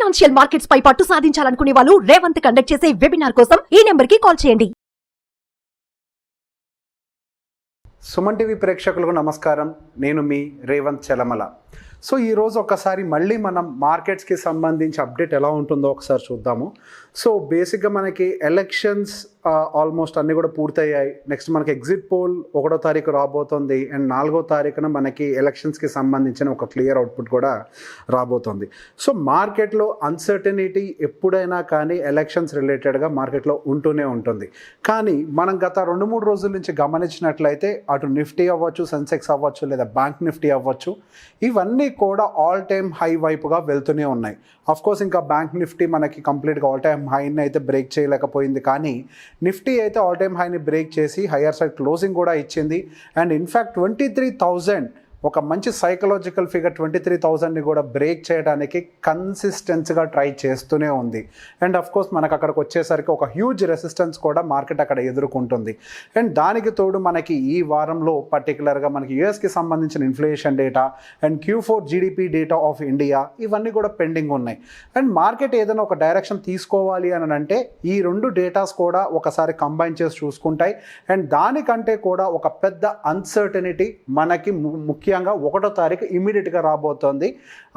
Financial markets పై పట్టు సాధించాలనుకునే వాళ్ళు Revanth conduct చేసే వెబినార్ కోసం ఈ నెంబర్ కి కాల్ చేయండి. సుమన్ టీవీ ప్రేక్షకులకు నమస్కారం. నేను మీ రేవంత్ చెలమల. సో ఈరోజు ఒకసారి మళ్ళీ మనం మార్కెట్స్కి సంబంధించి అప్డేట్ ఎలా ఉంటుందో ఒకసారి చూద్దాము. సో బేసిక్గా మనకి ఎలక్షన్స్ ఆల్మోస్ట్ అన్నీ కూడా పూర్తయ్యాయి. నెక్స్ట్ మనకి ఎగ్జిట్ పోల్ 1వ తారీఖు రాబోతుంది అండ్ 4వ తారీఖున మనకి ఎలక్షన్స్కి సంబంధించిన ఒక క్లియర్ అవుట్పుట్ కూడా రాబోతుంది. సో మార్కెట్లో అన్సర్టనిటీ ఎప్పుడైనా కానీ ఎలక్షన్స్ రిలేటెడ్గా మార్కెట్లో ఉంటూనే ఉంటుంది. కానీ మనం గత 2-3 రోజుల నుంచి గమనించినట్లయితే అటు నిఫ్టీ అవ్వచ్చు, సెన్సెక్స్ అవ్వచ్చు, లేదా బ్యాంక్ నిఫ్టీ అవ్వచ్చు, ఇవన్నీ కూడా ఆల్ టైమ్ హై వైపుగా వెళ్తూనే ఉన్నాయి. అఫ్కోర్స్ ఇంకా బ్యాంక్ నిఫ్టీ మనకి కంప్లీట్గా ఆల్ టైమ్ హైని అయితే బ్రేక్ చేయలేకపోయింది, కానీ నిఫ్టీ అయితే ఆల్ టైమ్ హైని బ్రేక్ చేసి హయ్యర్ సైడ్ క్లోజింగ్ కూడా ఇచ్చింది. అండ్ ఇన్ఫ్యాక్ట్ 23,000 ఒక మంచి సైకలాజికల్ ఫిగర్ 23,000ని కూడా బ్రేక్ చేయడానికి కన్సిస్టెన్సీగా ట్రై చేస్తూనే ఉంది. అండ్ అఫ్కోర్స్ మనకు అక్కడికి వచ్చేసరికి ఒక హ్యూజ్ రెసిస్టెన్స్ కూడా మార్కెట్ అక్కడ ఎదుర్కొంటుంది. అండ్ దానికి తోడు మనకి ఈ వారంలో పర్టికులర్గా మనకి యూఎస్కి సంబంధించిన inflation data and Q4 GDP data of India ఇవన్నీ కూడా పెండింగ్ ఉన్నాయి. అండ్ మార్కెట్ ఏదైనా ఒక డైరెక్షన్ తీసుకోవాలి అని అంటే ఈ 2 డేటాస్ కూడా ఒకసారి కంబైన్ చేసి చూసుకుంటాయి. అండ్ దానికంటే కూడా ఒక పెద్ద అన్సర్టనిటీ మనకి ముఖ్యంగా 1వ తారీఖు ఇమీడియట్గా రాబోతోంది.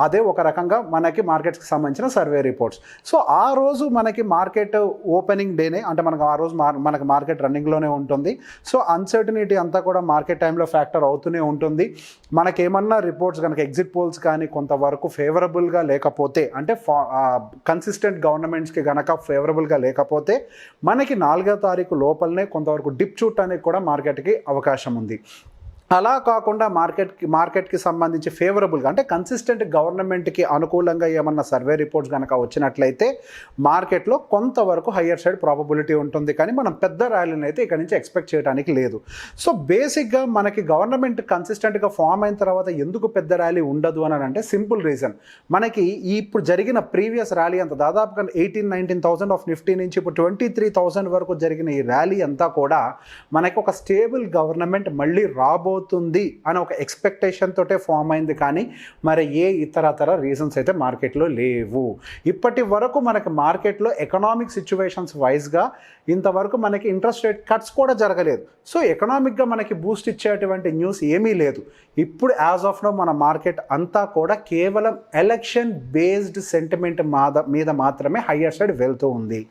అదే ఒక రకంగా మనకి మార్కెట్స్కి సంబంధించిన సర్వే రిపోర్ట్స్. సో ఆ రోజు మనకి మార్కెట్ ఓపెనింగ్ డేనే, అంటే మనకు ఆ రోజు మనకి మార్కెట్ రన్నింగ్లోనే ఉంటుంది. సో అన్సర్టనిటీ అంతా కూడా మార్కెట్ టైంలో ఫ్యాక్టర్ అవుతూనే ఉంటుంది. మనకేమన్నా రిపోర్ట్స్ కనుక ఎగ్జిట్ పోల్స్ కానీ కొంతవరకు ఫేవరబుల్గా లేకపోతే, అంటే కన్సిస్టెంట్ గవర్నమెంట్స్కి కనుక ఫేవరబుల్గా లేకపోతే మనకి 4వ తారీఖు లోపలనే కొంతవరకు డిప్ చూడటానికి కూడా మార్కెట్కి అవకాశం ఉంది. అలా కాకుండా మార్కెట్కి సంబంధించి ఫేవరబుల్గా, అంటే కన్సిస్టెంట్ గవర్నమెంట్కి అనుకూలంగా ఏమన్నా సర్వే రిపోర్ట్స్ కనుక వచ్చినట్లయితే మార్కెట్లో కొంతవరకు హయ్యర్ సైడ్ ప్రాబబిలిటీ ఉంటుంది, కానీ మనం పెద్ద ర్యాలీని అయితే ఇక్కడ నుంచి ఎక్స్పెక్ట్ చేయడానికి లేదు. సో బేసిక్గా మనకి గవర్నమెంట్ కన్సిస్టెంట్గా ఫామ్ అయిన తర్వాత ఎందుకు పెద్ద ర్యాలీ ఉండదు అని అంటే సింపుల్ రీజన్, మనకి ఇప్పుడు జరిగిన ప్రీవియస్ ర్యాలీ అంతా దాదాపుగా 18-19,000 ఆఫ్ నిఫ్టీ నుంచి ఇప్పుడు 23,000 వరకు జరిగిన ఈ ర్యాలీ అంతా కూడా మనకి ఒక స్టేబుల్ గవర్నమెంట్ మళ్ళీ రాబోతుంది అని ఒక ఎక్స్పెక్టేషన్ తోటే ఫామ్ అయింది, కానీ మరి ఏ ఇతరతర రీజన్స్ అయితే మార్కెట్లో లేవు. ఇప్పటి వరకు మనకి మార్కెట్లో ఎకనామిక్ సిచ్యువేషన్స్ వైజ్గా ఇంతవరకు మనకి ఇంట్రెస్ట్ రేట్ కట్స్ కూడా జరగలేదు. సో ఎకనామిక్గా మనకి బూస్ట్ ఇచ్చేటువంటి న్యూస్ ఏమీ లేదు. ఇప్పుడు యాజ్ ఆఫ్ నో మన మార్కెట్ అంతా కూడా కేవలం ఎలక్షన్ బేస్డ్ సెంటిమెంట్ మీద మాత్రమే హయ్యర్ సైడ్ వెళ్తూ ఉంది.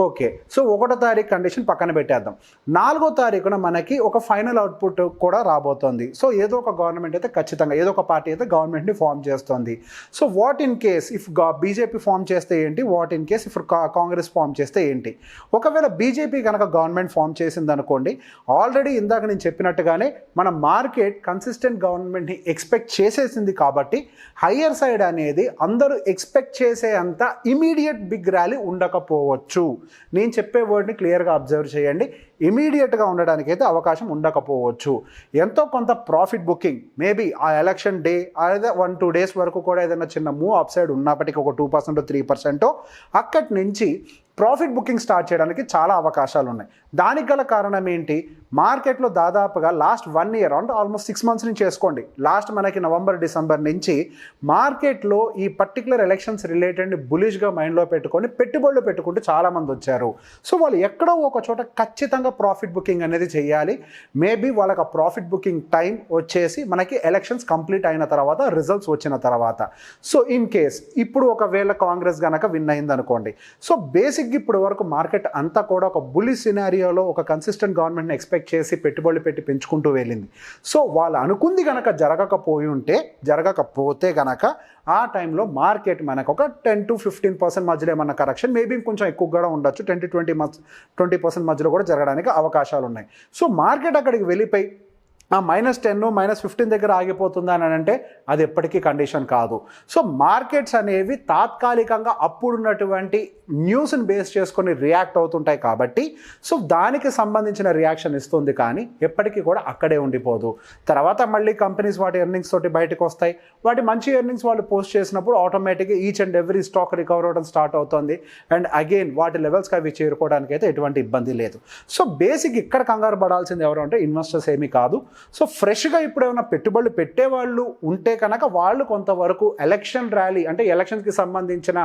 ఓకే, సో 1వ తారీఖు కండిషన్ పక్కన పెట్టేద్దాం. 4వ తారీఖున మనకి ఒక ఫైనల్ అవుట్పుట్ కూడా రాబోతోంది. సో ఏదో ఒక గవర్నమెంట్ అయితే ఖచ్చితంగా, ఏదో ఒక పార్టీ అయితే గవర్నమెంట్ని ఫామ్ చేస్తుంది. So what in case if BJP form చేస్తే ఏంటి, what in case if Congress form చేస్తే ఏంటి? ఒకవేళ బీజేపీ కనుక గవర్నమెంట్ ఫామ్ చేసింది అనుకోండి, ఆల్రెడీ ఇందాక నేను చెప్పినట్టుగానే మన మార్కెట్ కన్సిస్టెంట్ గవర్నమెంట్ని ఎక్స్పెక్ట్ చేసేసింది కాబట్టి హయ్యర్ సైడ్ అనేది అందరూ ఎక్స్పెక్ట్ చేసే అంత ఇమీడియట్ బిగ్ ర్యాలీ ఉండకపోవచ్చు. నేను చెప్పే వర్డ్ని క్లియర్గా అబ్జర్వ్ చేయండి. ఇమీడియట్గా ఉండడానికి అయితే అవకాశం ఉండకపోవచ్చు. ఎంతో కొంత ప్రాఫిట్ బుకింగ్ మేబీ ఆ ఎలక్షన్ డే లేదా 1-2 డేస్ వరకు కూడా ఏదైనా చిన్న మూవ్ అప్ సైడ్ ఉన్నప్పటికీ ఒక 2%-3% అక్కడి నుంచి ప్రాఫిట్ బుకింగ్ స్టార్ట్ చేయడానికి చాలా అవకాశాలు ఉన్నాయి. దానికి గల కారణం ఏంటి, మార్కెట్లో దాదాపుగా లాస్ట్ 1 year అంటే ఆల్మోస్ట్ 6 months నుంచి చేసుకోండి, లాస్ట్ మనకి నవంబర్-డిసెంబర్ నుంచి మార్కెట్లో ఈ పర్టికులర్ ఎలక్షన్స్ రిలేటెడ్ బులిష్గా మైండ్లో పెట్టుకొని పెట్టుబడులు పెట్టుకుంటూ చాలామంది వచ్చారు. సో వాళ్ళు ఎక్కడో ఒక చోట ఖచ్చితంగా ప్రాఫిట్ బుకింగ్ అనేది చేయాలి. మేబీ వాళ్ళకి ఆ ప్రాఫిట్ బుకింగ్ టైం వచ్చేసి మనకి ఎలక్షన్స్ కంప్లీట్ అయిన తర్వాత, రిజల్ట్స్ వచ్చిన తర్వాత. సో ఇన్ కేస్ ఇప్పుడు ఒకవేళ కాంగ్రెస్ కనుక విన్ అయింది అనుకోండి, సో బేసిక్ ఇప్పుడు వరకు మార్కెట్ అంతా కూడా ఒక బుల్లి సినారియోలో ఒక కన్సిస్టెంట్ గవర్నమెంట్ని ఎక్స్పెక్ట్ చేసి పెట్టుబడులు పెట్టి పెంచుకుంటూ వెళ్ళింది. సో వాళ్ళు అనుకుంది కనుక జరగకపోతే కనుక ఆ టైంలో మార్కెట్ మనకు ఒక 10-15% మధ్యలో ఏమన్నా కరెక్షన్, మేబీ కొంచెం ఎక్కువ కూడా ఉండొచ్చు, 10-20% మధ్యలో కూడా జరగడానికి అవకాశాలు ఉన్నాయి. సో మార్కెట్ అక్కడికి వెళ్ళిపోయి ఆ -10, -15 దగ్గర ఆగిపోతుందా అని అంటే అది ఎప్పటికీ కండిషన్ కాదు. సో మార్కెట్స్ అనేవి తాత్కాలికంగా అప్పుడున్నటువంటి న్యూస్ని బేస్ చేసుకొని రియాక్ట్ అవుతుంటాయి కాబట్టి సో దానికి సంబంధించిన రియాక్షన్ ఇస్తుంది, కానీ ఎప్పటికీ కూడా అక్కడే ఉండిపోదు. తర్వాత మళ్ళీ కంపెనీస్ వాటి ఎర్నింగ్స్ తోటి బయటకు వస్తాయి. వాటి మంచి ఎర్నింగ్స్ వాళ్ళు పోస్ట్ చేసినప్పుడు ఆటోమేటిక్గా each and every stock recover అవ్వడం స్టార్ట్ అవుతుంది. అండ్ అగైన్ వాటి లెవెల్స్కి అవి చేరుకోవడానికి అయితే ఎటువంటి ఇబ్బంది లేదు. సో బేసిక్ ఇక్కడ కంగారు పడాల్సింది ఎవరు అంటే ఇన్వెస్టర్స్ ఏమీ కాదు. సో ఫ్రెష్గా ఇప్పుడు ఏమైనా పెట్టుబడులు పెట్టేవాళ్ళు ఉంటే కనుక వాళ్ళు కొంతవరకు ఎలక్షన్ ర్యాలీ అంటే ఎలక్షన్స్కి సంబంధించిన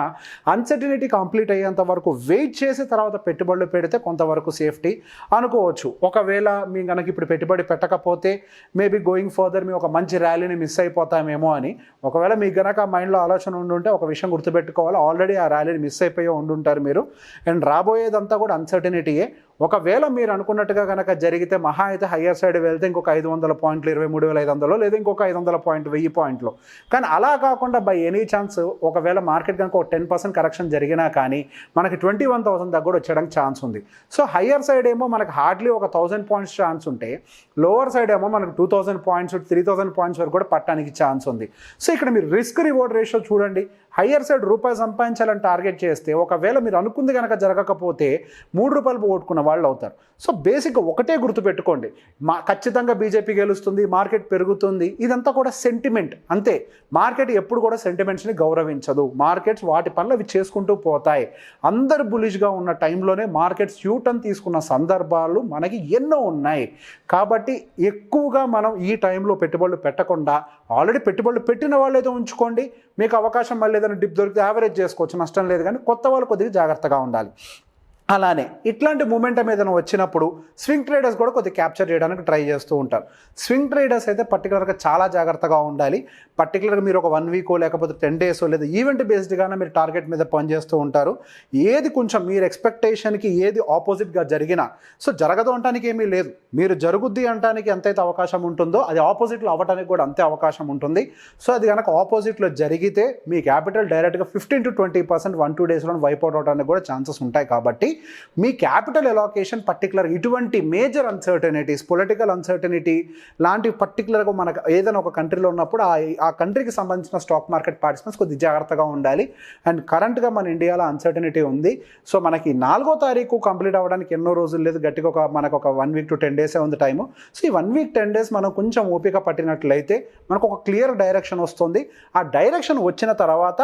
అన్సర్టినిటీ కంప్లీట్ అయ్యేంత వరకు వెయిట్ చేసి తర్వాత పెట్టుబడులు పెడితే కొంతవరకు సేఫ్టీ అనుకోవచ్చు. ఒకవేళ మీ కనుక ఇప్పుడు పెట్టుబడి పెట్టకపోతే మేబీ గోయింగ్ ఫర్దర్ మీ ఒక మంచి ర్యాలీని మిస్ అయిపోతామేమో అని. ఒకవేళ మీకు కనుక మైండ్లో ఆలోచన ఉండుంటే ఒక విషయం గుర్తుపెట్టుకోవాలి, ఆల్రెడీ ఆ ర్యాలీని మిస్ అయిపోయి ఉండుంటారు మీరు. అండ్ రాబోయేదంతా కూడా అన్సర్టినిటీయే. ఒకవేళ మీరు అనుకున్నట్టుగా కనుక జరిగితే మహా అయితే హయ్యర్ సైడ్ వెళ్తే ఇంకొక 500 పాయింట్లు 23,500 లేదా ఇంకొక 500 పాయింట్ 1000 పాయింట్లు. కానీ అలా కాకుండా బై ఎనీ ఛాన్స్ ఒకవేళ మార్కెట్ కనుక ఒక 10% కరెక్షన్ జరిగినా కానీ మనకి 21,000 దగ్గర వచ్చేయడానికి ఛాన్స్ ఉంది. సో హయ్యర్ సైడ్ ఏమో మనకి హార్డ్లీ ఒక 1000 పాయింట్స్ ఛాన్స్ ఉంటే లోవర్ సైడ్ ఏమో మనకు 2000 పాయింట్స్ 3000 పాయింట్స్ వరకు కూడా పట్టడానికి ఛాన్స్ ఉంది. సో ఇక్కడ మీరు రిస్క్ రివార్డ్ రేషియో చూడండి. హయ్యర్ సైడ్ రూపాయి సంపాదించాలని టార్గెట్ చేస్తే ఒకవేళ మీరు అనుకుంది కనుక జరగకపోతే ₹3 పోగొట్టుకున్న వాళ్ళు అవుతారు. సో బేసిక్గా ఒకటే గుర్తుపెట్టుకోండి, ఖచ్చితంగా బీజేపీ గెలుస్తుంది, మార్కెట్ పెరుగుతుంది, ఇదంతా కూడా సెంటిమెంట్ అంతే. మార్కెట్ ఎప్పుడు కూడా సెంటిమెంట్స్ని గౌరవించదు. మార్కెట్స్ వాటి పనులు అవి చేసుకుంటూ పోతాయి. అందరు బులిష్గా ఉన్న టైంలోనే మార్కెట్స్ యూటర్న్ తీసుకున్న సందర్భాలు మనకి ఎన్నో ఉన్నాయి. కాబట్టి ఎక్కువగా మనం ఈ టైంలో పెట్టుబడులు పెట్టకుండా ఆల్రెడీ పెట్టుబడులు పెట్టిన వాళ్ళు అయితే ఉంచుకోండి. మీకు అవకాశం మళ్ళీ ఏదైనా డిప్ దొరికితే యావరేజ్ చేసుకోవచ్చు, నష్టం లేదు. కానీ కొత్త వాళ్ళు కొద్దిగా జాగ్రత్తగా ఉండాలి. అలానే ఇట్లాంటి మూమెంటం ఏదైనా వచ్చినప్పుడు స్వింగ్ ట్రేడర్స్ కూడా కొద్దిగా క్యాప్చర్ చేయడానికి ట్రై చేస్తూ ఉంటారు. స్వింగ్ ట్రేడర్స్ అయితే పర్టికులర్గా చాలా జాగ్రత్తగా ఉండాలి. పర్టికులర్గా మీరు ఒక 1 వీకో లేకపోతే 10 డేసో లేదా ఈవెంట్ బేస్డ్గానే మీరు టార్గెట్ మీద పనిచేస్తూ ఉంటారు. ఏది కొంచెం మీరు ఎక్స్పెక్టేషన్కి ఏది ఆపోజిట్గా జరిగినా, సో జరగదు అనడానికి ఏమీ లేదు, మీరు జరుగుద్ది అనడానికి ఎంతైతే అవకాశం ఉంటుందో అది ఆపోజిట్లో అవ్వడానికి కూడా అంతే అవకాశం ఉంటుంది. సో అది కనుక ఆపోజిట్లో జరిగితే మీ క్యాపిటల్ డైరెక్ట్గా 15 to 20% 1-2 డేస్లో వైప్అవుట్ అవడానికి కూడా ఛాన్సెస్ ఉంటాయి. కాబట్టి మీ క్యాపిటల్ ఎలాకేషన్ పర్టికులర్ ఇటువంటి మేజర్ అన్సర్టనిటీస్, పొలిటికల్ అన్సర్టనిటీ లాంటివి పర్టికులర్గా మనకు ఏదైనా ఒక కంట్రీలో ఉన్నప్పుడు ఆ కంట్రీకి సంబంధించిన స్టాక్ మార్కెట్ పార్టిసిపెంట్స్ కొద్దిగా జాగ్రత్తగా ఉండాలి. అండ్ కరెంట్గా మన ఇండియాలో అన్సర్టనిటీ ఉంది. సో మనకి 4వ తారీఖు కంప్లీట్ అవ్వడానికి ఎన్నో రోజులు లేదు, గట్టిగా మనకు ఒక 1 week to 10 days ఉంది టైము. సో ఈ 1 week 10 days మనం కొంచెం ఓపిక పట్టినట్లయితే మనకు ఒక క్లియర్ డైరెక్షన్ వస్తుంది. ఆ డైరెక్షన్ వచ్చిన తర్వాత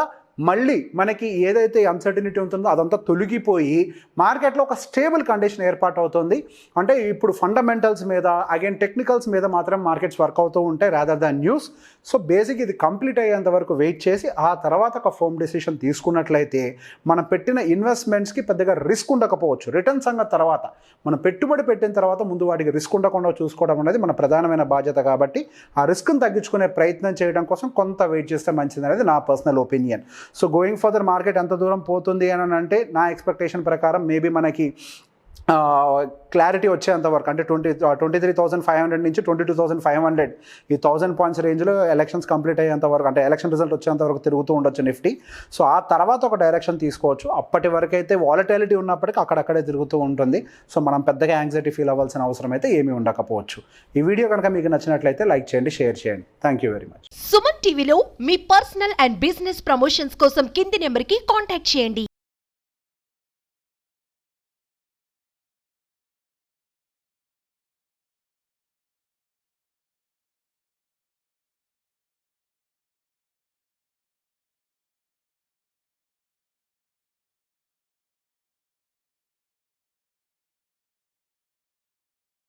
మళ్ళీ మనకి ఏదైతే అన్సర్టినిటీ ఉంటుందో అదంతా తొలగిపోయి మార్కెట్లో ఒక స్టేబుల్ కండిషన్ ఏర్పాటు అవుతుంది. అంటే ఇప్పుడు ఫండమెంటల్స్ మీద అగైన్ టెక్నికల్స్ మీద మాత్రం మార్కెట్స్ వర్క్ అవుతూ ఉంటాయి rather than news. So basic ఇది కంప్లీట్ అయ్యేంత వరకు వెయిట్ చేసి ఆ తర్వాత ఒక ఫర్మ్ డెసిషన్ తీసుకున్నట్లయితే మనం పెట్టిన ఇన్వెస్ట్మెంట్స్కి పెద్దగా రిస్క్ ఉండకపోవచ్చు. రిటర్న్స్ అన్న తర్వాత మనం పెట్టుబడి పెట్టిన తర్వాత ముందు వాటికి రిస్క్ ఉండకుండా చూసుకోవడం అనేది మన ప్రధానమైన బాధ్యత. కాబట్టి ఆ రిస్క్ని తగ్గించుకునే ప్రయత్నం చేయడం కోసం కొంత వెయిట్ చేస్తే మంచిది అనేది నా personal opinion. So going further market ఎంత దూరం పోతుంది అని అంటే నా ఎక్స్పెక్టేషన్ ప్రకారం మేబీ మనకి క్లారిటీ వచ్చేంత వరకు అంటే 23,500 నుంచి 22,500 ఈ 1000 పాయింట్స్ రేంజ్లో ఎలక్షన్స్ కంప్లీట్ అయ్యేంత వరకు అంటే ఎలక్షన్ రిజల్ట్ వచ్చేంత వరకు తిరుగుతూ ఉండొచ్చు నిఫ్టీ. సో ఆ తర్వాత ఒక డైరెక్షన్ తీసుకోవచ్చు. అప్పటి వరకు అయితే వాలటిలిటీ ఉన్నప్పటికీ అక్కడక్కడే తిరుగుతూ ఉంటుంది. సో మనం పెద్దగా యాంగ్జైటీ ఫీల్ అవ్వాల్సిన అవసరం అయితే ఏమీ ఉండకపోవచ్చు. ఈ వీడియో కనుక మీకు నచ్చినట్లయితే లైక్ చేయండి, షేర్ చేయండి. Thank you very much. Suman టీవీలో మీ పర్సనల్ అండ్ బిజినెస్ ప్రమోషన్స్ కోసం కింది నెంబర్కి కాంటాక్ట్ చేయండి.